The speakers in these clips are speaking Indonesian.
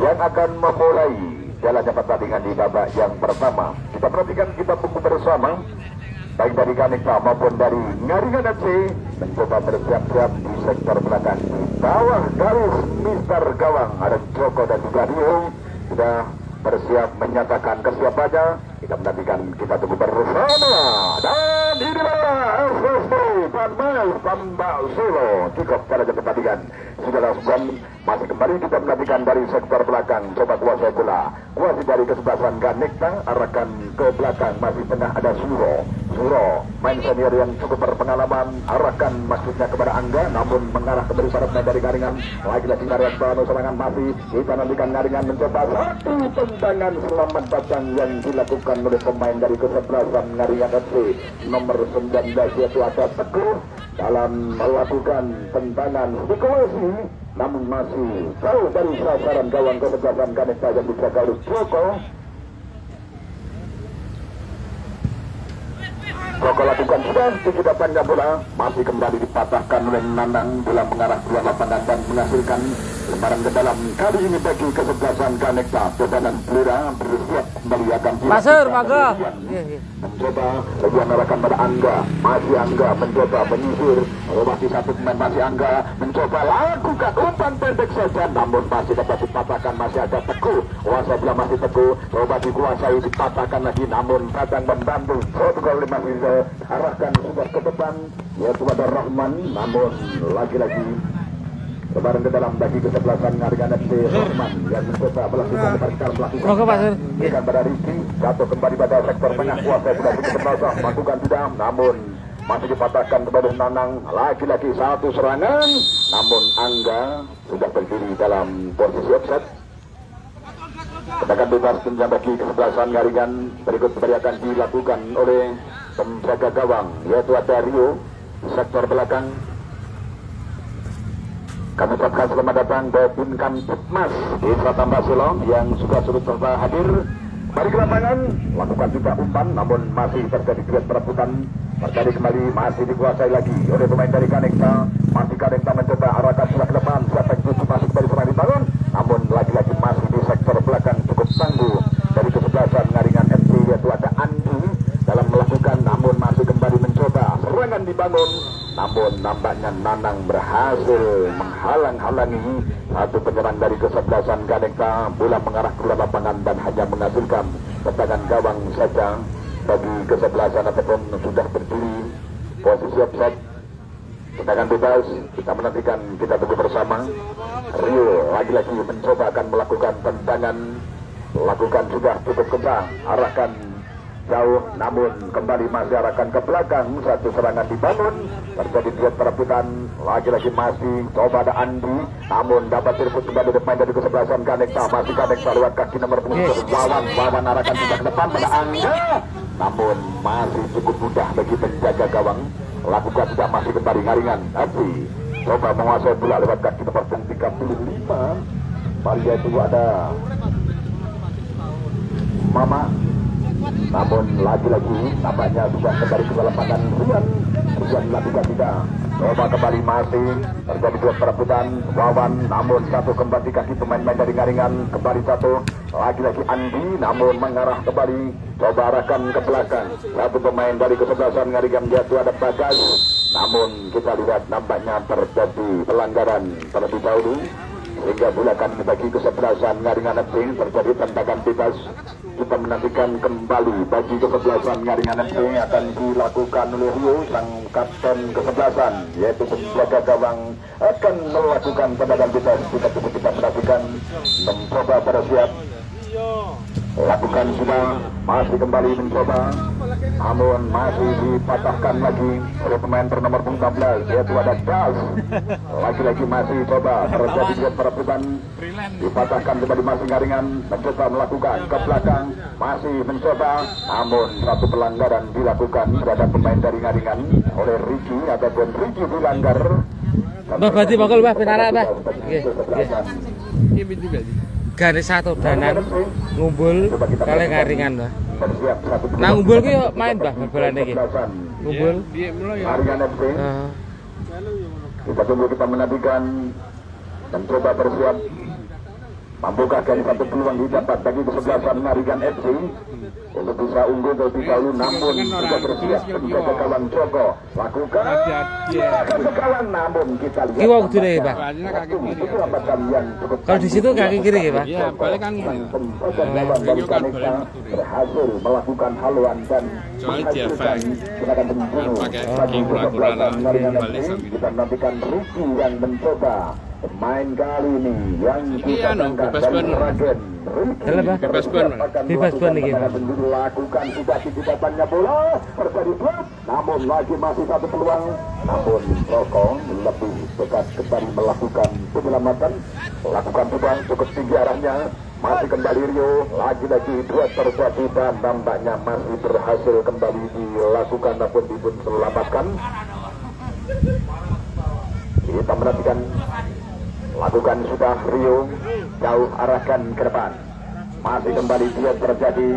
yang akan memulai jalannya pertandingan di babak yang pertama. Kita perhatikan, kita tunggu bersama baik dari Kanekta maupun dari Ngaringan FC mencoba bersiap-siap di sektor belakang. Di bawah garis Mister Gawang ada Joko dan juga Rio sudah bersiap menyatakan kesiapannya. Kita menantikan, kita tunggu bersama. Dan inilah SSB Panmai Tambak Solo. Cukup pada pertandingan sudah langsung. Masih kembali kita menantikan dari sektor belakang. Coba kuasai bola. Kuasai dari kesebelasan Kanekta. Arahkan ke belakang. Masih tengah ada Suro. Main senior yang cukup berpengalaman. Arahkan maksudnya kepada Angga. Namun mengarah kembali pada pemain dari Ngaringan. Lagi-lagi Ngaringan Bano serangan masih. Kita nantikan Ngaringan mencoba satu tendangan selamat datang yang dilakukan oleh pemain dari kesebelasan Ngaringan FC nomor 19 yaitu ada Teguh dalam melakukan tendangan spekulasi, namun masih jauh dari sasaran gawang kesebelasan Kanekta yang dijaga oleh Joko. Joko lakukan sudah tujuh datangnya bola, masih kembali dipatahkan oleh Nanang bola mengarah keluar lapangan dan menghasilkan lemparan ke dalam. Kali ini bagi kesebelasan Kanekta, Jodanan Pelura bersiap kembali akan Pasir, Maga mencoba lagi mengarahkan pada Angga. Masih Angga mencoba menyisir, masih satu pemain masih Angga mencoba lakukan umpan pendek saja, namun masih dapat dipatahkan. Masih ada Teguh, kuasa bola masih Teguh, coba dikuasai, dipatahkan lagi, namun datang membantu. Satu kali masih arahkan sudah ke depan yaitu ada Rahman, namun lagi-lagi lebaran ke dalam bagi kesebelasan Ngaringan FC. Rahman yang mencoba melakukan melakukan pada Rizky, jatuh kembali pada sektor tengah, kuasa sudah cukup merasa melakukan tidak, namun masih dipatahkan kepada Nanang. Lagi-lagi satu serangan, namun Angga sudah berdiri dalam posisi offset. Tendangan bebas tendangan bagi kesebelasan Ngaringan. Berikut kembali akan dilakukan oleh penjaga gawang yaitu ada Rio di sektor belakang. Kami ucapkan selamat datang ke tim Kamtipmas di Tambak Solo yang sudah turut serta hadir. Mari ke lapangan, lakukan juga umpan, namun masih terjadi duet perebutan. Terjadi kembali, masih dikuasai lagi oleh pemain dari Kanekta. Masih Kanekta mencoba arahkan sudah ke depan, siapa yang tuju masih kembali serang dibangun, namun lagi-lagi masih di sektor belakang cukup tangguh dari kesebelasan Ngaringan FC yaitu ada Andi dalam melakukan, namun masih kembali mencoba serangan dibangun, namun nampaknya Nanang berhasil menghalang-halangi satu penyerang dari kesebelasan Kanekta. Bola mengarah keluar lapangan dan hanya menghasilkan tendangan gawang saja bagi kesebelasan ataupun sudah berdiri posisi offside. Tendangan bebas, kita menantikan, kita tunggu bersama. Rio lagi-lagi mencoba akan melakukan tendangan, lakukan sudah cukup kencang, arahkan jauh, namun kembali masih arahkan ke belakang. Satu serangan dibangun, terjadi duet perebutan, lagi-lagi masih coba ada Andi, namun dapat direbut kembali pemain dari kesebelasan Kanekta. Masih Kanekta lewat kaki nomor 10 Wawan arahkan juga ke depan pada Angga, namun masih cukup mudah bagi penjaga gawang. Lakukan sudah masih kembali Ngaringan FC coba menguasai bola lewat kaki nomor 35. Maria itu ada Mama, namun lagi-lagi nampaknya sudah kembali ke lapangan. Rian melakukan tidak, coba kembali masih terjadi dua perebutan. Wawan, namun satu kembali kaki pemain-pemain dari Ngaringan, kembali satu lagi-lagi Andi, namun mengarah kembali, coba arahkan ke belakang. Satu pemain dari kesebelasan Ngaringan yaitu ada Bagas, namun kita lihat nampaknya terjadi pelanggaran terlebih dahulu sehingga bola akan bagi kesebelasan Ngaringan FC. Terjadi tendangan bebas. Kita menantikan kembali bagi kesebelasan Ngaringan FC akan dilakukan oleh Rio, sang kapten kesebelasan yaitu penjaga gawang akan melakukan tendangan bebas. Kita menantikan mencoba bersiap, lakukan sudah, masih kembali mencoba, namun masih dipatahkan lagi oleh pemain bernomor 16 yaitu ada Das. Lagi-lagi masih coba terjadi dua perebutan, dipatahkan kembali masih Ngaringan mencoba melakukan ke belakang, masih mencoba, namun satu pelanggaran dilakukan terhadap pemain dari Ngaringan oleh Ricky ataupun Ricky dilanggar. Berarti bakal penara bah. Garis satu danan ngumpul kali Ngaringan bah. Nah ngumpul ki main bah bal-balan iki. Ngumpul. Ngaringan FC. Kita tunggu, kita menantikan dan coba bersiap. Mampukah dari satu peluang didapat bagi kesebelasan Maringan FC untuk bisa unggul terlebih dahulu, namun sudah bersiap menjaga kawan Joko lakukan kawan, namun kita lihat kiwang dulu ya Pak. Kalau di situ kaki kiri ya Pak. Iya, balik kan berhasil melakukan haluan dan menghasilkan gerakan membunuh bagi kesebelasan Maringan FC. Kita nantikan Ricky yang mencoba pemain kali ini yang ditandangkan dari Ragen. Bebas ban nih lakukan sudah titipannya bola terjadi blok, namun lagi masih satu peluang, namun Roko lebih dekat kembali melakukan penyelamatan, lakukan terbang cukup tinggi arahnya, masih kembali Rio, lagi-lagi dua terjadi dan nampaknya masih berhasil kembali dilakukan namun dipun selamatkan. Kita menantikan, lakukan sudah Rio, jauh arahkan ke depan, masih kembali dia terjadi,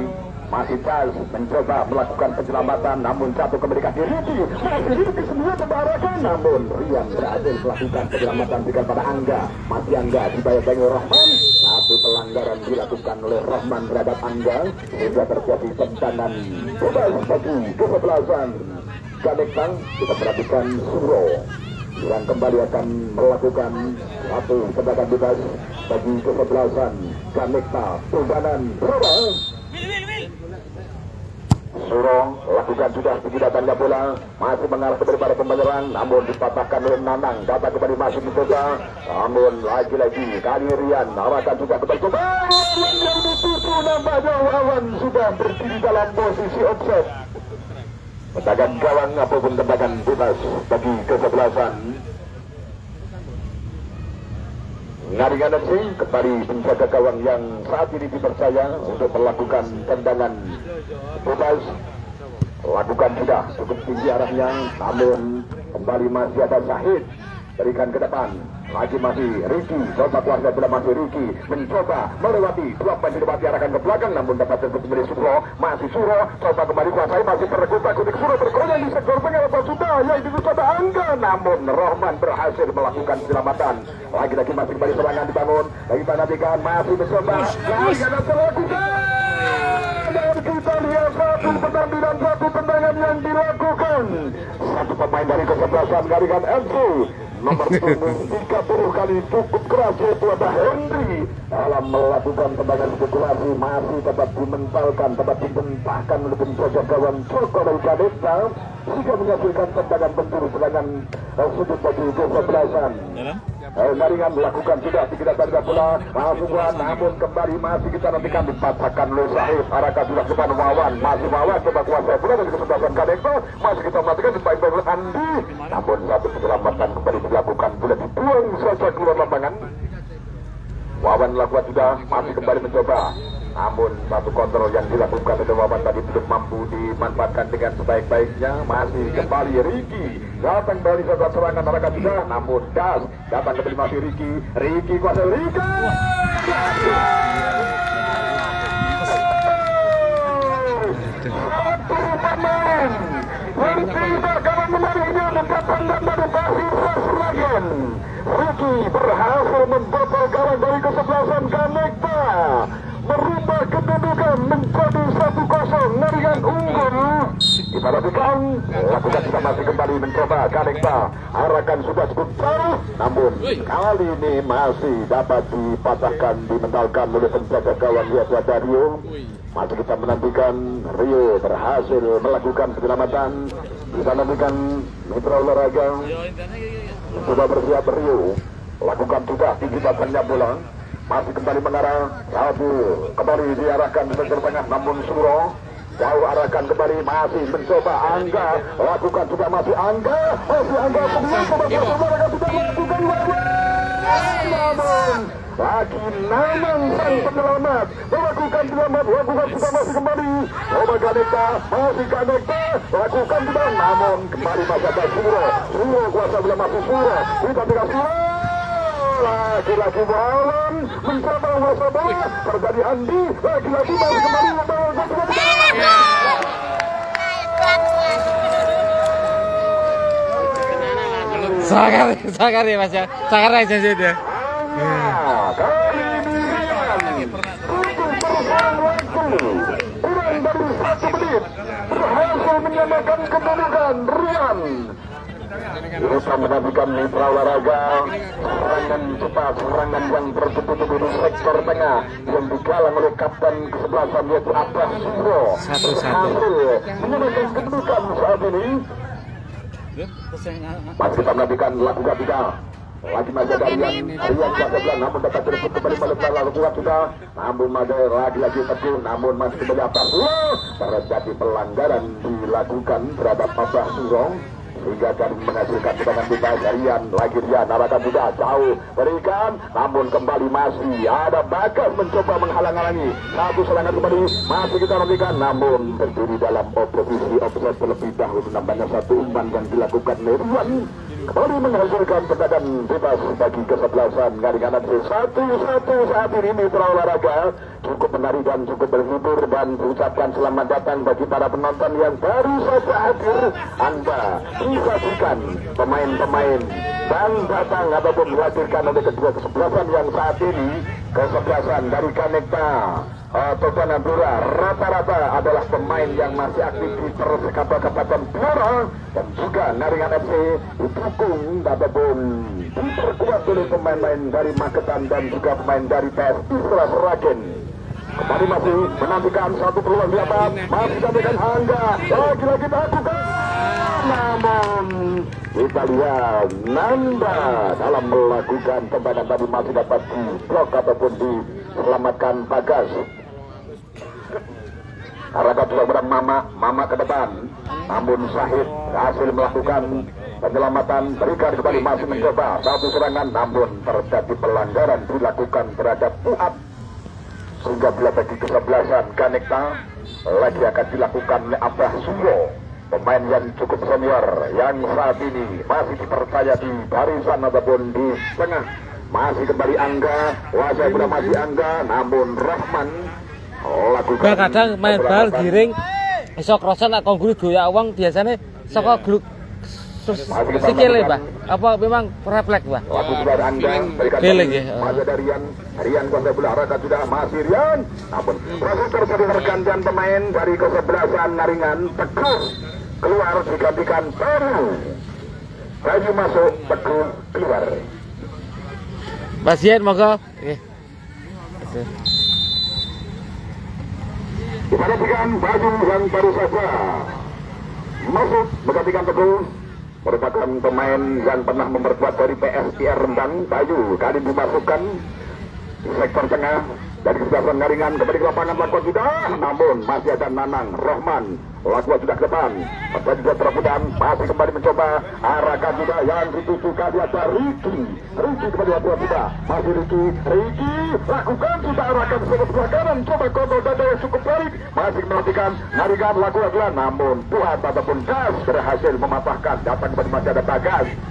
masih Charles mencoba melakukan penyelamatan, namun jatuh kembali kaki Riki, masih Riki semua terarahkan, namun Rian berhasil melakukan penyelamatan berikan pada Angga, masih Angga dibayar-bayar oleh Rahman, satu pelanggaran dilakukan oleh Rahman terhadap Angga, sudah terjadi tendangan bebas bagi kesebelasan Ganektang. Kita perhatikan Suro yang kembali akan melakukan satu tendangan bebas bagi kesebelasan Ganekta. Tendangan Suro lakukan sudah kegiatannya bola, masih mengarah kepada penyerang, namun dipatahkan oleh Nanang, datang kembali masih dicoba, namun lagi-lagi kali Rian arahkan juga kembali yang dituju, nampaknya lawan sudah berdiri dalam posisi offset. Tendangan gawang apapun tendangan bebas bagi kesebelasan Maringan FC kembali menjaga gawang yang saat ini dipercaya untuk melakukan tendangan bebas. Lakukan sudah cukup tinggi arahnya, namun kembali masih ada Syahid, berikan ke depan. Lagi masih Ricky, coba kuasa bola masih Ricky, mencoba melewati dua pemain dilewati arahkan ke belakang, namun dapat terkutuk kembali Suro, masih Suro, coba kembali kuasai, masih terkutuk Suro bergoyang di sektor tengah, apa sudah yang dicoba Angga, namun Rohman berhasil melakukan penyelamatan. Lagi-lagi masih kembali serangan dibangun, lagi panatikan masih mencoba, lagi ada terlakukan, dan kita lihat satu penampilan, satu tendangan yang dilakukan satu pemain dari kesebelasan Maringan FC. Nomor 30 kali cukup keras yaitu ada Henry dalam melakukan tendangan spekulasi, masih dapat dimentalkan, dapat dibentahkan oleh penjaga gawang Joko dari Ganekta sehingga menghasilkan tendangan bentur serangan sudut bagi kesebelasan. Maringan melakukan sudah dikidatan bola masukkan, namun kembali masih kita nantikan dipatahkan oleh Syahid, arahkan sudah ke depan Wawan, masih Wawan coba kuasai bola dari kesebelasan Ganekta, masih kita matikan dipakai oleh Andi, namun satu penyelamatan kembali dilakukan, boleh dibuang saja keluar lapangan. Wawan lakukan sudah, masih kembali mencoba, namun satu kontrol yang dilakukan oleh Wawan tadi belum mampu dimanfaatkan dengan sebaik-baiknya. Masih kembali Ricky, datang kembali saat serangan arahkan sudah, namun Das datang kembali masih Ricky kuasa Ricky. Ricky berhasil membobol gawang dari kesebelasan Ganekta, merubah kedudukan menjadi 1-0, Maringan unggul. Kita lakukan, kita masih kembali mencoba Ganekta, arahkan sudah cukup jauh, namun kali ini masih dapat dipatahkan, dimentalkan oleh penjaga gawang yaitu Rio. Masih kita menantikan Rio berhasil melakukan penyelamatan. Kita nantikan mitra olahraga sudah bersiap Rio, lakukan juga tinggi datangnya bola, masih kembali mengarah satu, kembali diarahkan ke tengah, namun Suro jauh arahkan kembali, masih mencoba Angga, lakukan juga masih Angga sudah melakukan namun lagi Nanang sang penyelamat melakukan penyelamat, lakukan juga masih kembali coba Ganekta, masih Ganekta lakukan juga, namun kembali masih ada Suro kuasa bola masih Suro, kita tinggal Suro, lagi-lagi Wawan mencoba kuasa bola, terjadi Andi, lagi-lagi masih kembali Sakar ya Mas ya, sakar aja sih dia. Kali ini kurang dari 1 menit berhasil menyamakan kedudukan Rian. Berusaha menantikan mitra olahraga, serangan cepat, serangan yang bertutup di sektor tengah yang digalang oleh kapten kesebelasan yaitu Abbas Suro. Berhasil menyamakan kedudukan saat ini. Masih kita menantikan lakukan tidak. Lagi masih ada Rian Jasebelan, namun dapat direbut kembali melebar lalu kuat sudah. Namun lagi teguh, namun masih kembali Abbas Suro. Terjadi pelanggaran dilakukan terhadap Abbas Suro sehingga akan menghasilkan tendangan bebas. Rian arahkan sudah jauh berikan, namun kembali masih ada Bagas mencoba menghalang-halangi. Satu serangan kembali masih kita nantikan, namun berdiri dalam posisi offside terlebih dahulu. Nampaknya satu umpan yang dilakukan Rian kembali menghasilkan tendangan bebas bagi kesebelasan Ngaringan FC. 1-1 saat ini mitra olahraga. Cukup menarik dan cukup berhibur, dan ucapkan selamat datang bagi para penonton yang baru saja hadir. Anda disaksikan pemain-pemain dan datang ataupun dihadirkan oleh kedua kesebelasan yang saat ini kesebelasan dari Kanekta atau Panabura rata-rata adalah pemain yang masih aktif di Persikabo Kabupaten Blora, dan juga Ngaringan FC didukung ataupun diperkuat oleh pemain-pemain dari Magetan dan juga pemain dari PS Isra Seragen. Kembali masih menantikan satu peluang di atas, masih sampaikan Angga lagi-lagi lakukan, namun kita lihat Nanda dalam melakukan tendangan tadi masih dapat diblok ataupun diselamatkan Bagas. Arahkan sudah berang Mama ke depan, namun Syahid berhasil melakukan penyelamatan. Berikan kembali masih mencoba satu serangan, namun terjadi pelanggaran dilakukan terhadap Fuad, sehingga bila bagi kesebelasan Kanekta lagi akan dilakukan oleh Abbas Suro, pemain yang cukup senior yang saat ini masih dipercaya di barisan ataupun di tengah. Masih kembali Angga, wajah sudah masih Angga, namun Rahman lakukan kadang main bal giring iso krosan tak konggul goyak wong biasanya saka gluk sikile Mbah, apa memang refleks Mbah? Lagu sudah Angga berikan masih ada Rian kuasa bola, arahkan sudah masih Rian, namun proses terjadi pergantian pemain dari kesebelasan Ngaringan. Teguh keluar digantikan Bayu masuk, Teguh keluar. Pasien monggo. Diperhatikan Bayu yang baru saja masuk menggantikan Teguh, merupakan pemain yang pernah memperkuat dari PSIR Rembang. Bayu kali dimasukkan di sektor tengah dari kesebelasan Ngaringan. Kembali ke lapangan lakukan sudah, namun masih ada Nanang Rohman lakukan sudah ke depan, masih juga terebutan, masih kembali mencoba arahkan sudah yang dituju kali ada Ricky kembali lakukan sudah, masih Ricky lakukan sudah, arahkan sebelah sebelah kanan, coba kontrol dada yang cukup baik, masih menantikan Ngaringan lakukan sudah, namun Tuhan ataupun Gas berhasil mematahkan. Datang kembali masih ada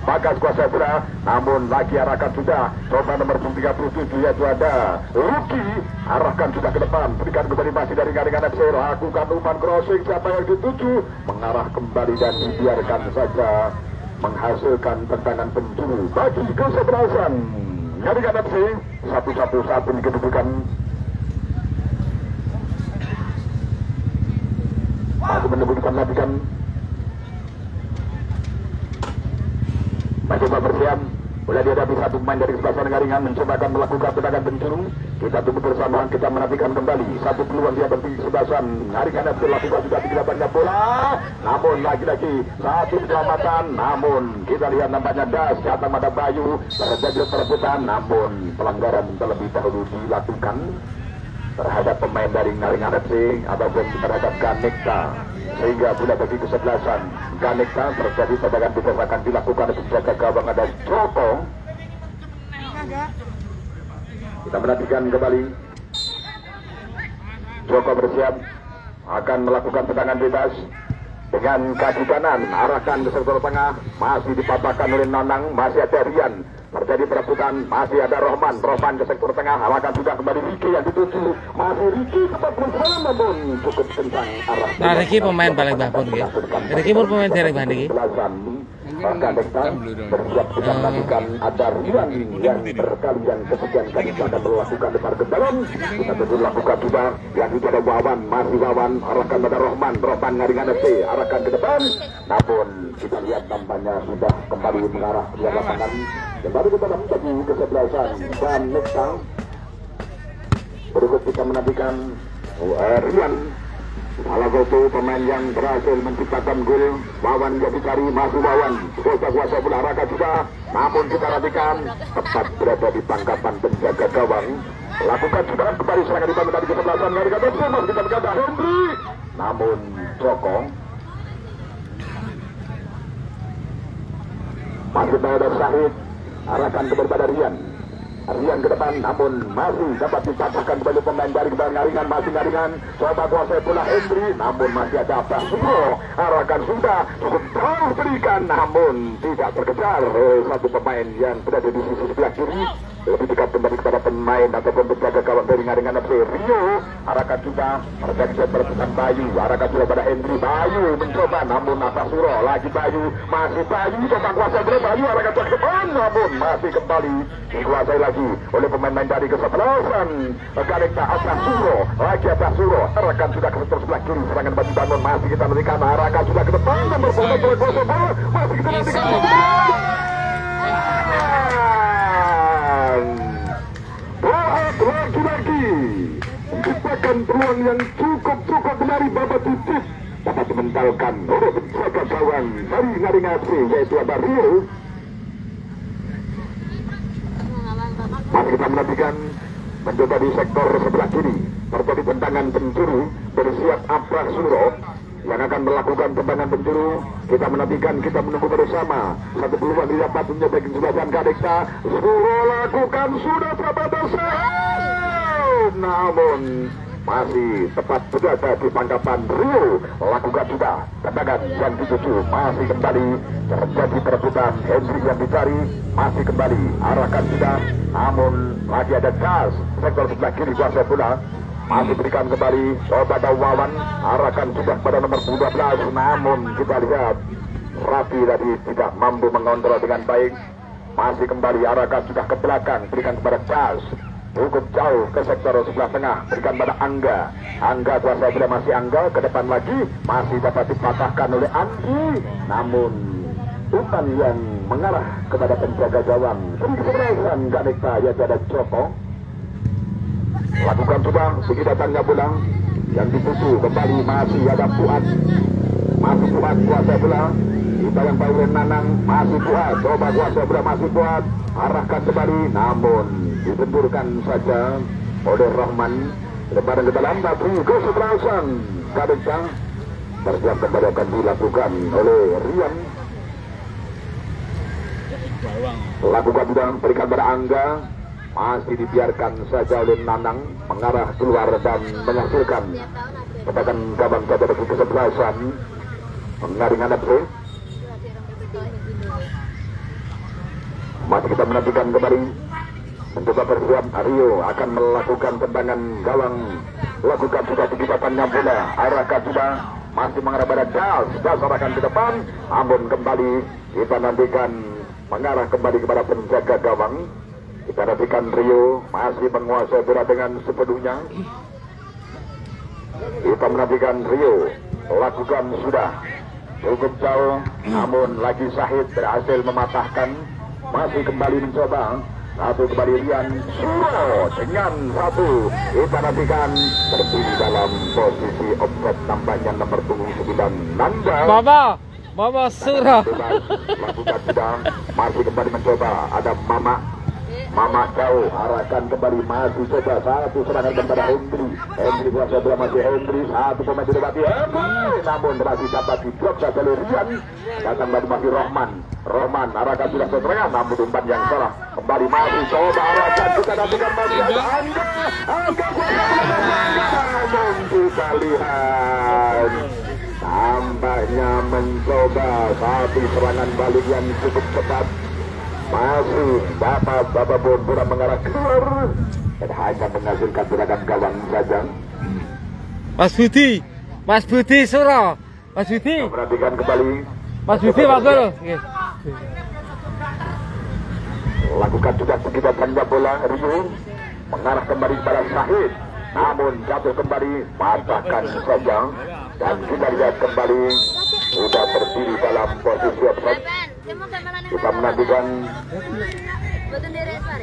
Bagas kuasa bola, namun lagi arahkan sudah, coba nomor 37 yaitu ada Lucky, arahkan sudah ke depan, berikan kembali masih dari Ngaringan FC, lakukan umpan crossing, siapa yang dituju mengarah kembali dan dibiarkan saja menghasilkan tendangan penjuru bagi kesebelasan Ngaringan FC. 1-1 kedudukan. Masih menunggu diperhatikan, mencoba bersiap. Boleh dihadapi satu pemain dari kesebelasan Ngaringan mencoba akan melakukan tendangan penjuru. Kita tunggu bersama, kita menantikan kembali satu peluang dia bagi kesebelasan Ngaringan FC. Lakukan sudah di banyak bola, namun lagi-lagi satu penyelamatan, namun kita lihat nampaknya Das datang pada Bayu, terjadi perebutan, namun pelanggaran terlebih dahulu dilakukan terhadap pemain dari Ngaringan FC ataupun terhadap Kanekta, sehingga bila bagi kesebelasan Kanekta terjadi tendangan bebas akan dilakukan untuk jaga gawang ada Joko. Kita menantikan kembali Joko bersiap akan melakukan tendangan bebas dengan kaki kanan, arahkan ke sektor tengah, masih dipatahkan oleh Nanang, masih ada Rian, terjadi perebutan, masih ada Rohman ke sektor tengah, arahkan sudah kembali Ricky yang dituju, masih Ricky tempat bersama, namun cukup kencang arah. Nah Ricky pemain paling bagus ya. Ricky pun pemain dari Bandi. maka Dekta bersiap kita menantikan ada Rian yang berkalian kesekian kali akan melakukan depan ke dalam. Kita tentu lakukan sudah yang itu ada Wawan, masih Wawan arahkan pada Rohman ngaringan FC arahkan ke depan. Namun kita lihat tampaknya sudah kembali mengarah ke lapangan dan baru kita menjadi kesebelasan dan Dekta. Berikut kita menantikan Rian, salah satu pemain yang berhasil menciptakan gol. Wawan jadi cari, masuk Wawan kuasa bola Raka juga, namun kita nantikan tepat berada di tangkapan penjaga gawang. Lakukan sudah kembali serangan dibangun dari kesebelasan dari kata Mas, kita berkata Hendri, namun Joko masih ada Syahid arahkan kepada Rian ke depan, namun masih dapat dipatahkan kembali pemain dari ngaringan, masih ngaringan coba kuasai bola Hendri, namun masih ada Basro arahkan sudah cukup jauh berikan, namun tidak terkejar satu pemain yang berada di sisi sebelah kiri. Lebih dekat kembali kepada pemain ataupun penjaga gawang dari ngaringan FC Rio arahkan juga terjadi perputaran Bayu arahkan sudah pada Hendri. Bayu mencoba, namun Basro lagi Bayu, masih Bayu coba kuasai bola Bayu arahkan ke depan, namun masih kembali dikuasai lagi oleh pemain dari kesebelasan Dekta. Basro lagi Basro arahkan sudah ke sebelah kiri, serangan bagi Bangun masih kita nantikan arahkan sudah ke depan, nomor 4 bola masih kita nantikan lagi-lagi menciptakan peluang yang cukup dari Bapak Titis, dapat dimentalkan oleh penjaga gawang dari ngaringan FC yaitu ada Rio. Mari kita menantikan mencoba di sektor sebelah kiri terjadi tendangan penjuru, bersiap Basro yang akan melakukan tendangan penjuru. Kita menantikan, kita menunggu bersama satu peluang didapat untuk bagi sebelah Dekta. Suruh lakukan sudah terbatas, namun masih tepat berada di tangkapan Rio. Lakukan sudah tendangan yang dituju, masih kembali terjadi perebutan. Hendri yang dicari, masih kembali arahkan sudah, namun lagi ada gas sektor sebelah kiri kuasa bola. Masih berikan kembali coba Wawan arahkan sudah pada nomor 12, namun kita lihat Rafi tadi tidak mampu mengontrol dengan baik. Masih kembali arahkan sudah ke belakang, berikan kepada Gas cukup jauh ke sektor sebelah tengah, berikan pada Angga kuasa bola masih Angga ke depan lagi, masih dapat dipatahkan oleh Andi, namun umpan yang mengarah kepada penjaga gawang kesebelasan Dekta yaitu ada Joko. Lakukan sudah segi datangnya bola yang dituju kembali, masih ada Fuad, masih Fuad kuasa bola kita yang bawa Nanang, masih Fuad coba kuasa bola, masih Fuad arahkan kembali, namun dibenturkan saja oleh Rahman. Lebaran ke dalam tapi kesebelasan Dekta bersiap kembali akan dilakukan oleh Rian. Lakukan sudah berikan pada Angga, masih dibiarkan saja oleh Nanang mengarah keluar dan menghasilkan tendangan gawang saja bagi kesebelasan ngaringan FC. Masih kita menantikan kembali mencoba bersiap Rio akan melakukan tendangan gawang. Lakukan sudah kegiatannya bola arahkan sudah, masih mengarah pada Das arahkan ke depan, namun kembali kita nantikan mengarah kembali kepada penjaga gawang. Kita nantikan Rio masih menguasai bola dengan sepenuhnya. Kita menantikan Rio lakukan sudah cukup jauh, namun lagi Syahid berhasil mematahkan. Masih kembali mencoba satu kembali Rian Suro dengan satu. Kita nantikan berdiri dalam posisi offset tambahnya nomor 9 Nanda Mama Suro. Lakukan sudah, masih kembali mencoba ada Mama jauh arahkan kembali, masih coba satu serangan kepada Hendri kuasa bola masih Hendri, satu pemain didapati Hendri, namun masih dapat diblok saja oleh Rian. Datang lagi masih Rohman arahkan sudah serangan, namun umpan yang salah kembali, masih coba arahkan, kita nantikan masih ada Angga kuasa bola, namun kita lihat tampaknya mencoba satu serangan balik yang cukup cepat. Masih Bapak pun sudah mengarah keluar dan hanya menghasilkan serangan gawang saja. Mas Budi Suro, Mas Budi. Perhatikan kembali. Mas Budi Pak Gol. Lakukan juga sekitar tanda bola Rio mengarah kembali kepada Syahid, namun jatuh kembali, patahkan saja. Dan kita lihat kembali sudah berdiri dalam posisi offside. Kita menantikan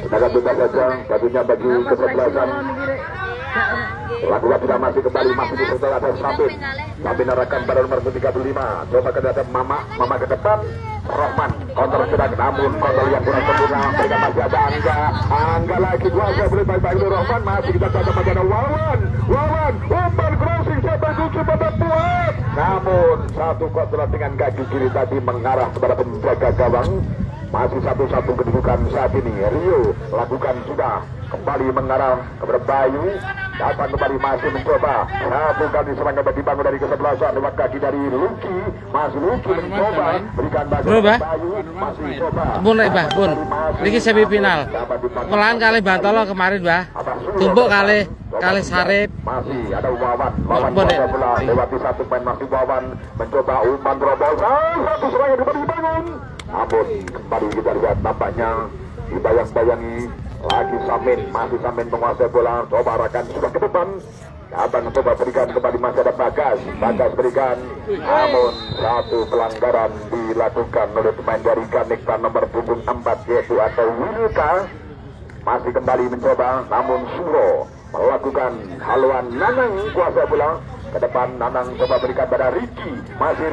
tenaga bebas saja, batunya bagi kesebelasan. Lakukan sudah masih kembali, masih di setelah ada Sabin arahkan pada nomor 35. Coba ke depan Mama ke depan. Rohman kontrol sedang, namun kontrol yang kurang sempurna. Mereka masih ada Angga lagi kuasa boleh baik-baik dulu Rohman. Masih kita tanda pada Wawan umpan crossing siapa itu pada buat. Namun satu kontrol dengan kaki kiri tadi mengarah kepada penjaga gawang. Masih 1-1 kedudukan saat ini. Rio lakukan sudah kembali mengarah kepada Bayu, datang kembali masih mencoba satu kali serangan dibangun dari kesebelasan lewat kaki dari Luki. Masih Luki mencoba berikan Bayu, masih coba Bun Bun ini semifinal pelan kali Bantolo kemarin tumpuk kali Sarip. Masih ada Wawan bola lewati satu main, masih Wawan mencoba umpan terobosan satu serangan dibangun. Namun kembali kita lihat nampaknya dibayang-bayangi lagi masih Samin menguasai bola, coba arahkan sudah ke depan. Abang coba berikan kembali, masih ada Bagas berikan, namun satu pelanggaran dilakukan oleh pemain dari Ganikta nomor punggung 4 yaitu atau Wilka. Masih kembali mencoba, namun Suro melakukan haluan. Nanang kuasai bola ke depan, Nanang coba berikan pada Riki, masih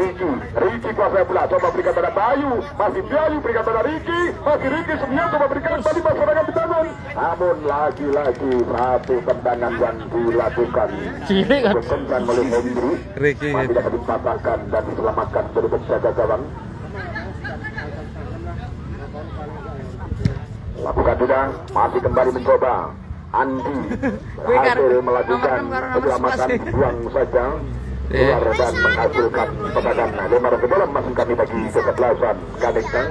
Riki kuasai bola, coba berikan pada Bayu, masih Bayu berikan pada Riki, masih Riki sebenarnya coba berikan tadi masyarakat dibangun. Namun lagi-lagi satu tendangan yang dilakukan dikencang oleh Hendri, masih dapat dipatahkan dan diselamatkan dari penjaga gawang. Lakukan sudah, masih kembali mencoba. Andi berhasil melakukan penyelamatan, buang saja keluar dan menghasilkan tendangan lemar ke dalam masuk kami bagi kesebelasan Ganikta.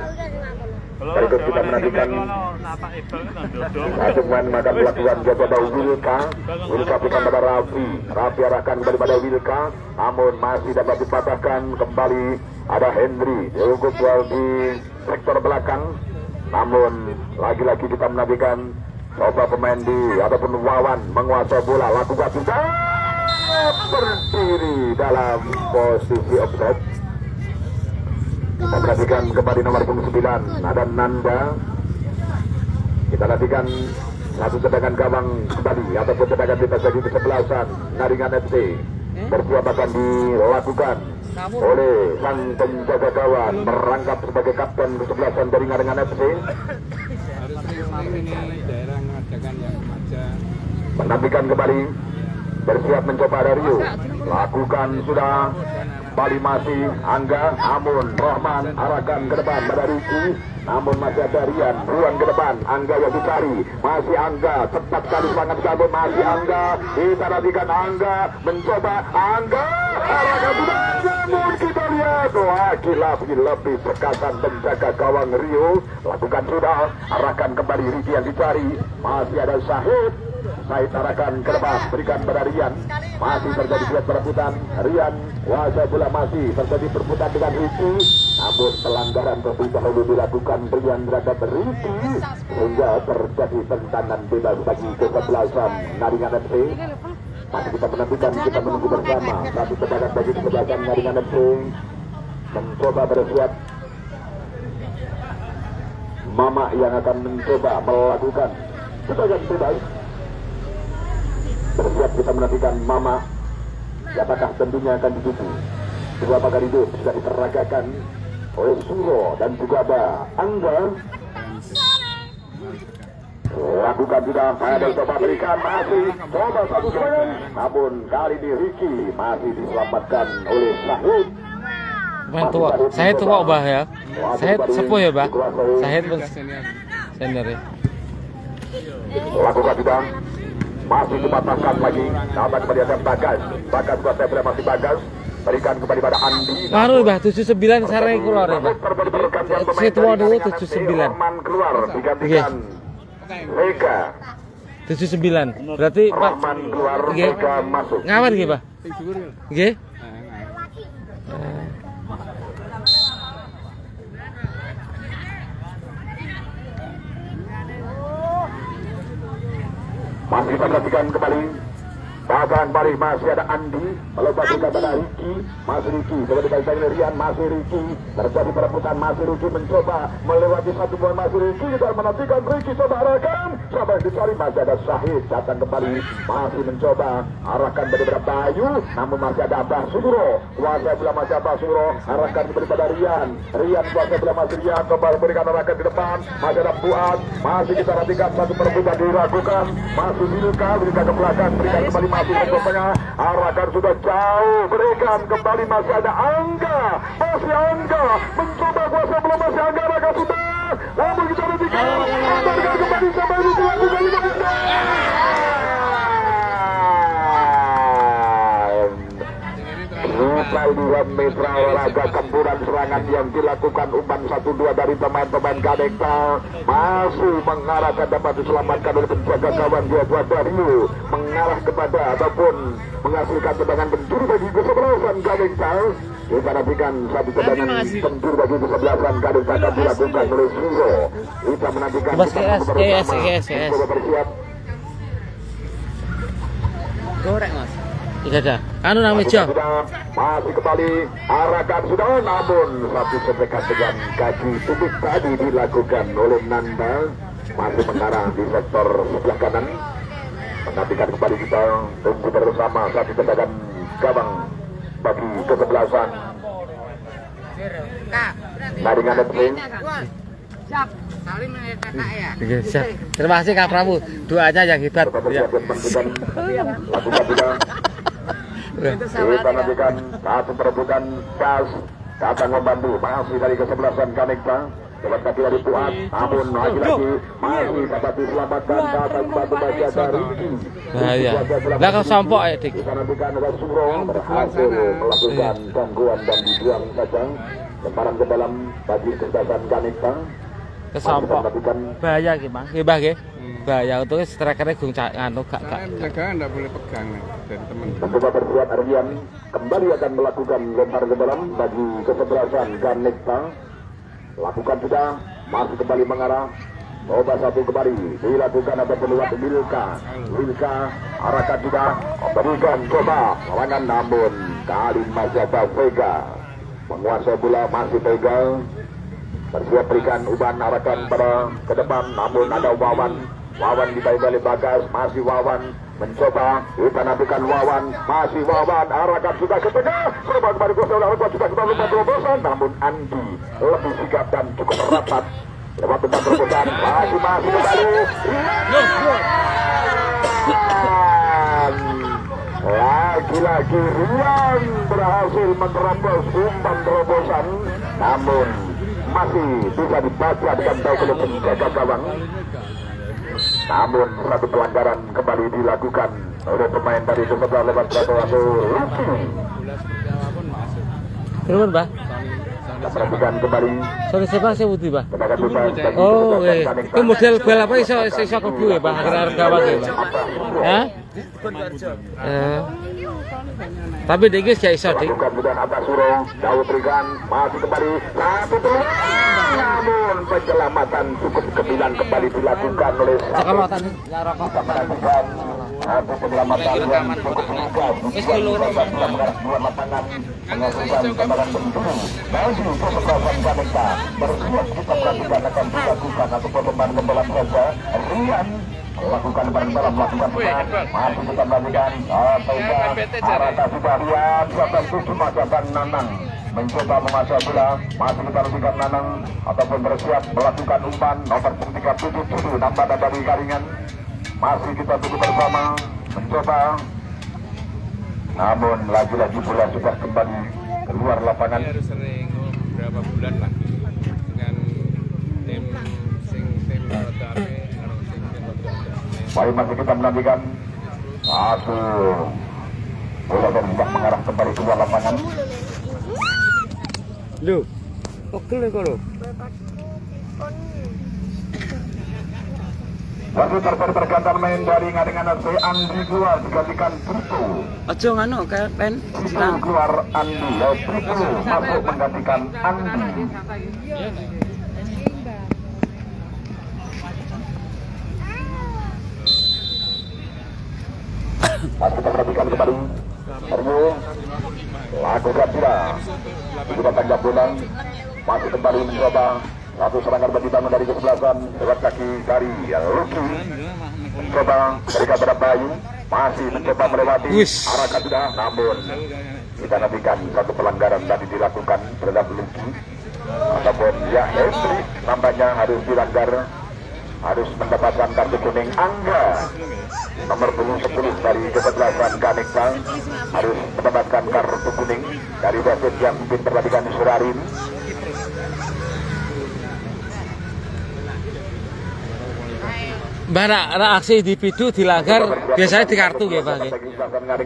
Berikut kita menantikan satu pemain akan melakukan coba Wilka berikan pada Raffi arahkan kembali pada Wilka, namun masih dapat dipatahkan kembali. Ada Hendri cukup di sektor belakang, namun lagi-lagi kita menantikan coba pemain ataupun Wawan menguasai bola, lakukan sudah berdiri dalam posisi offside. Kita perhatikan kembali nomor 9 ada Nanda. Kita perhatikan satu tendangan gawang kembali ataupun tendangan bebas bagi kesebelasan Naringan FC. Berbuat akan dilakukan oleh sang penjaga gawang merangkap sebagai kapten kesebelasan dari Naringan FC. Menampikan kembali, bersiap mencoba Rio, lakukan sudah kembali masih Angga, namun Rohman arahkan ke depan pada Riki, namun masih ada Rian, ruang ke depan, Angga yang dicari, masih Angga, cepat sekali serangan kabur, masih Angga, kita nantikan Angga, mencoba Angga, arahkan sudah, namun kita lihat, lagi-lagi lebih perkataan penjaga gawang Rio, lakukan sudah, arahkan kembali Riki yang dicari, masih ada Syahid arahkan ke depan, berikan pada Rian, masih terjadi duet perebutan, Rian kuasai bola, masih terjadi perebutan dengan Riki, namun pelanggaran terlebih dahulu dilakukan Rian terhadap Riki sehingga terjadi tendangan bebas bagi kesebelasan Naringan FC. Masih kita menantikan, kita menunggu bersama satu tendangan bagi kesebelasan Naringan FC mencoba bersiap. Mama yang akan mencoba melakukan tendangan bebas. Bersiap kita menantikan Mama, apakah tentunya akan dituju. Dua pagar hidup sudah diteragakan oleh Suro dan juga ada Angga. Lakukan juga, ada coba berikan, masih coba satu serangan, namun kali ini Riki masih diselamatkan oleh Syahid. Tua, Syahid tua bah ya, Syahid sepuh ya bah, Syahid senior ya. Lakukan juga, masih dipatahkan lagi, dapat kembali ada Bagas kuasa berapa masih Bagas, berikan kembali pada Andi. Ngaruh bah 79 sareng keluar ya bah. Setua dulu 79. Keluar digantikan Vega. 79. Berarti Pak keluar Vega masuk. Ngawar nggih bah? Nggih. Masih kita perhatikan kembali. Bahkan balik masih ada Andi, kalau bagi kata Riki, masih Riki, coba dikaitan Rian, masih Riki, terjadi perebutan, masih Riki mencoba melewati satu buah, masih Riki, kita menantikan Riki coba arahkan, coba yang dicari, masih ada Syahid, datang kembali, masih mencoba arahkan beberapa Bayu, namun masih ada Abah Suro, kuasa belah masih Abah Suro, arahkan kembali pada Rian, kuasa belah masih Rian, coba berikan arahkan di depan, masih ada Fuad, masih kita nantikan satu perebutan dilakukan, masih Milka, berikan ke belakang, berikan kembali masih mencobanya, arahkan sudah jauh, berikan kembali masih ada Angga, masih Angga mencoba kuasa belum masih Angga, arahkan sudah, namun kita nantikan, berikan kembali sampai ini dilakukan Dua mitra olahraga campuran serangan yang dilakukan umpan 1-2 dari pemain-pemain Kadekta masih mengarah ke dapat diselamatkan oleh penjaga gawang dia buat Dario mengarah kepada ataupun menghasilkan tendangan pencuri bagi kesebelasan Kadekta. Kita nantikan satu tendangan pencuri bagi kesebelasan Kadekta akan dilakukan oleh Suro. Kita menantikan bersiap. Goreng mas. Tidak ada. Anu namanya Jo. Masih kembali arahkan sudah, namun satu sedekat dengan kaki tubik tadi dilakukan oleh Nanda masih mengarah di sektor sebelah kanan. Menantikan kembali kita tunggu bersama satu tendangan gawang bagi kesebelasan. Naringan Edwin. Siap. Siap. Terima kasih Kak Prabu. Doanya yang hebat. Ya. Lakukan juga. Kita nantikan satu perebutan gas datang membantu masih dari kesebelasan Kanekta. Lewat kaki dari Fuad, namun lagi-lagi masih dapat diselamatkan datang batu baja dari bahaya. Lah kau sampok ya dik. Kita nantikan ada Suro berhasil melakukan gangguan dan dibuang saja lemparan ke dalam bagi kesebelasan Kanekta. Kesampok bahaya gimana? Gimana ge? Bahaya untuk strikernya gung nganu gak. Jangan enggak boleh pegang dari teman. Mencoba berbuat Ardian kembali akan melakukan lempar ke dalam bagi kesebelasan Kanekta. Lakukan sudah, masih kembali mengarah. Coba satu kembali dilakukan ataupun lewat Milka arahkan sudah, berikan coba lawangan namun kali masih ada Vega menguasai bola, masih Vega bersiap berikan umpan arahkan pada ke depan, namun ada Wawan di balik Bagas, masih Wawan mencoba, kita nantikan Wawan, masih Wawan arahkan sudah ke tengah, coba kembali sudah lupa terobosan, namun Andi lebih sigap dan cukup rapat lewat umpan terobosan, masih kembali lagi-lagi Rian berhasil menerobos umpan terobosan, namun masih bisa dibaca dengan baik oleh penjaga gawang. Namun satu pelanggaran kembali dilakukan oleh pemain dari sebelah lewat satu Lucky. Turun bah. Perhatikan kembali. Sorry siapa sih Budi bah? Oh, itu model bal apa iso kebu ya bah? Agar gawang ya bah. Hah? Tapi dikit gak iso dik. Kemudian Abah Suro jauh berikan, masih kembali satu peluang, namun penyelamatan cukup kebilan kembali dilakukan oleh penyelamatan ya rokok melakukan satu penyelamatan yang cukup tegas mengarah dua lapangan menghasilkan tembakan pencuri bagi kesebelasan Kanekta. Bersiap kita perhatikan akan dilakukan ataupun pemain pembalap saja Rian lakukan bareng-bareng melakukan masih kita melakukan arahkan sudah Rian 27 masakan Nanang mencoba menguasai bola, masih kita lakukan Nanang ataupun bersiap melakukan umpan nomor 37 nambah dari Karingan, masih kita tunggu bersama mencoba, namun lagi-lagi bola sudah kembali keluar lapangan. Harus sering berapa bulan lagi dengan tim rotasi. Baik, masih kita menantikan satu bola dan mengarah kembali keluar lapangan. Lu, oke lo. Wasit pergantian main dari ngadengan AC Andi keluar digantikan Trito. Ojo nganu pen Trito keluar Andi, Trito masuk menggantikan Andi. Masih kita perhatikan kembali. Rio lakukan tidak. Sudah panjang bulan. Masih kembali mencoba. Satu serangan dibangun dari kesebelasan lewat kaki dari Lucky. Mencoba berikan pada Bayu. Masih mencoba melewati arahkan sudah. Namun kita nantikan satu pelanggaran tadi dilakukan terhadap Lucky. Ataupun ya Hendri nampaknya harus dilanggar. Harus mendapatkan kartu kuning. Angga nomor 10 dari kesebelasan Kanekta harus mendapatkan kartu kuning dari wasit yang memimpin pertandingan Surarin. Mbak, aksi individu dilanggar biasanya di kartu ya Pak.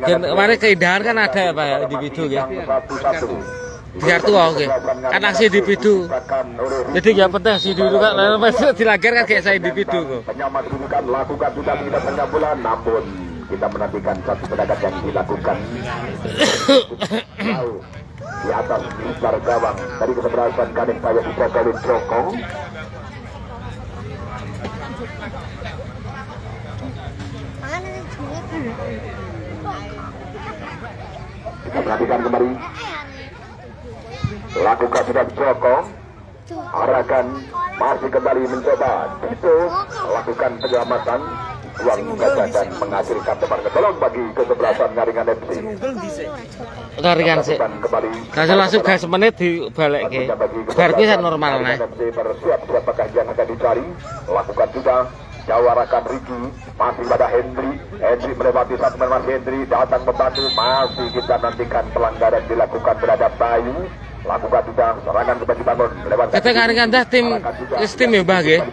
Kemarin keindahan kan ada ya Pak ya individu ya. Di kartu oke. Kan aksi individu. Jadi nggak penting aksi individu kan dilanggar kan kayak saya individu kok. Penyamat dudukan lakukan sudah tidak pencabulan, namun kita menantikan satu pendagat yang dilakukan di atas besar gawang dari kesebelasan Kanekta yang bisa kali Joko. Kita perhatikan kembali. Lakukan sudah Joko. Arahkan masih kembali mencoba. Itu lakukan penyelamatan. Buang gajah dan mengakhiri kartu marka tolong bagi kesebelasan Ngaringan FC. Ngaringan sih. Langsung gas menit dibalik ke. Berarti kan normal nih. Bersiap siapakah yang akan dicari. Lakukan sudah. Jauh arahkan Ricky. Masih pada Hendri. Hendri melewati satu Mas Hendri datang membantu. Masih kita nantikan pelanggaran dilakukan terhadap Bayu. Lakukan sudah serangan kembali bangun lewat kata Ngaringan dah tim ya Bah ya.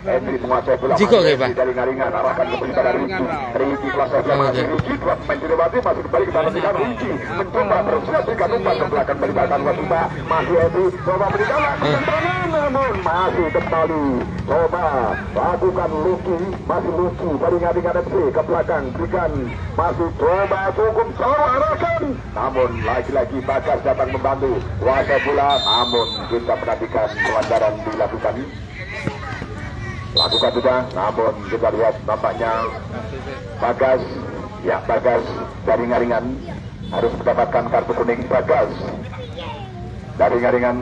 Hendri menguasai bola Jiko ya Bah. Dari Ngaringan arahkan kembali pada Ricky kelas masih Ricky kelas main dilewati masih kembali kita nantikan Ricky mencoba bersiap berikan umpan ke belakang berikan wasit masih Hendri coba berikan namun masih kembali coba lakukan Lucky masih Lucky dari Ngaringan FC ke belakang berikan masih coba cukup jauh arahkan namun lagi-lagi Bagas datang membantu kuasa bola namun kita perhatikan pelanggaran dilakukan lakukan sudah namun kita lihat nampaknya Bagas ya Bagas dari Ngaringan harus mendapatkan kartu kuning. Bagas dari Ngaringan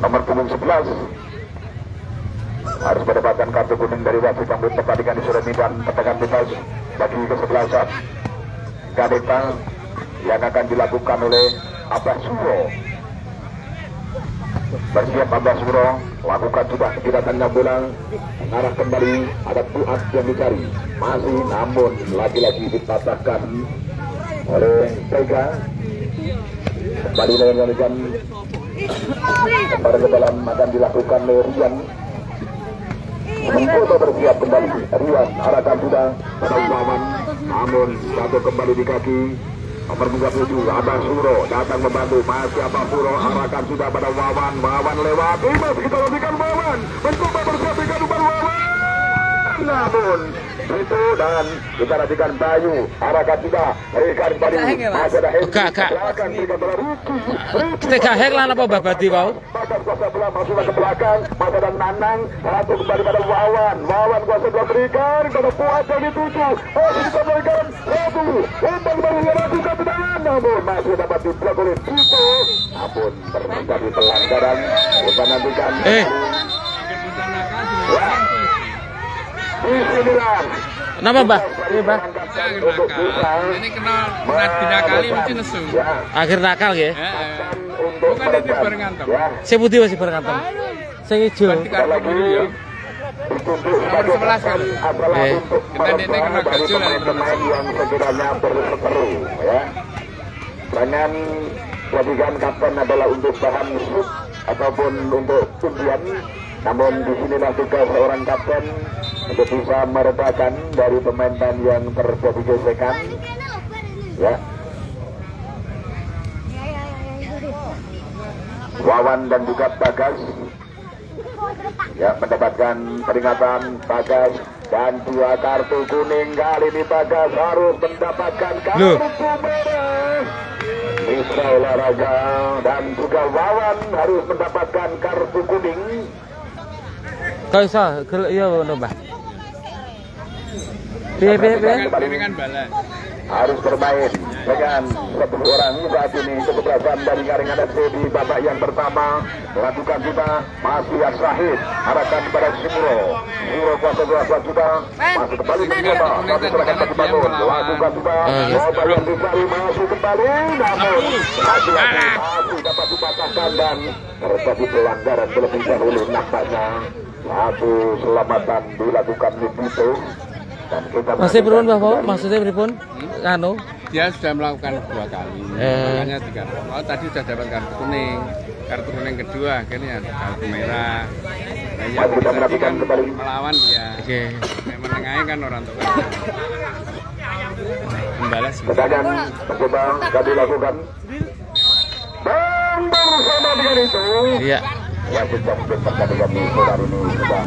nomor punggung 11 harus mendapatkan kartu kuning dari wasit yang pertandingan di sore ini dan tendangan bebas bagi kesebelasan Kanekta yang akan dilakukan oleh Abbas Suro. Bersiap Abbas Suro, lakukan sudah kira-kira bola, mengarah kembali, ada Fuad yang dicari, masih namun lagi-lagi dipatahkan oleh Tega. Kembali dengan kembali ke dalam akan dilakukan oleh Rian. Mencoba bersiap kembali, Rian arahkan sudah pada Wawan, namun satu kembali di kaki. Nomor 37 Abbas Suro datang membantu masih Abbas Suro arahkan sudah pada Wawan. Wawan lewat masih kita lanjutkan Wawan mencoba bersiap berikan umpan Wawan namun itu dan kita nantikan Bayu arahkan sudah berikan kembali masih ada Hendri belakang berikan pada Ricky Tega hek lah apa babadi wau Bagas kuasa bola masuklah ke belakang masih ada Nanang satu kembali pada Wawan. Wawan kuasa bola berikan pada Fuad yang dituju masih kita berikan satu umpan baru melakukan tendangan namun masih dapat diblok oleh Tito namun terjadi pelanggaran kita nantikan disinilah kenapa Mbak? Ini Mbak ini kenal dinakali mesti nesu akhir nakal ya bukan itu bareng antem saya putih masih bareng antem saya hijau nomor 11 kan kita ini kena gajul yang sekiranya berseteru ya dengan jadikan kapten adalah untuk bahan shoot ataupun untuk undian namun disinilah tugas seorang kapten untuk bisa meredakan dari pemain-pemain yang terjadi gesekan ya. Wawan dan juga Bagas ya mendapatkan peringatan. Bagas dan 2 kartu kuning kali ini Bagas harus mendapatkan kartu merah. Mitra olahraga dan juga Wawan harus mendapatkan kartu kuning. Kau bisa, iya Mbak. Ini kan balas. Harus bermain dengan 10 orang saat ini. Keberhasilan dari Garingan FC di babak yang pertama melakukan kita masih Syahid arahkan kepada Simuro kuasa 2 kita masih kembali mencoba tapi serahkan bagi Bangun lakukan kita coba yang dicari masih kembali namun masih dapat dipatahkan dan terjadi pelanggaran terlebih dahulu. Nampaknya satu selamatan dilakukan Nipito. Masih pripun Bapak? Maksudnya pripun? Anu? Dia sudah melakukan 2 kali. Makanya 3. Oh, tadi sudah dapat kartu kuning. Kartu kuning kedua akhirnya kartu merah. Nah, kita melakukan kembali melawan dia. Oke. Menengahi kan orang tua. Membalas. Kedatangan mencoba tidak dilakukan. Dan bersama dengan itu. Iya. Wasit yang pertandingan ini sudah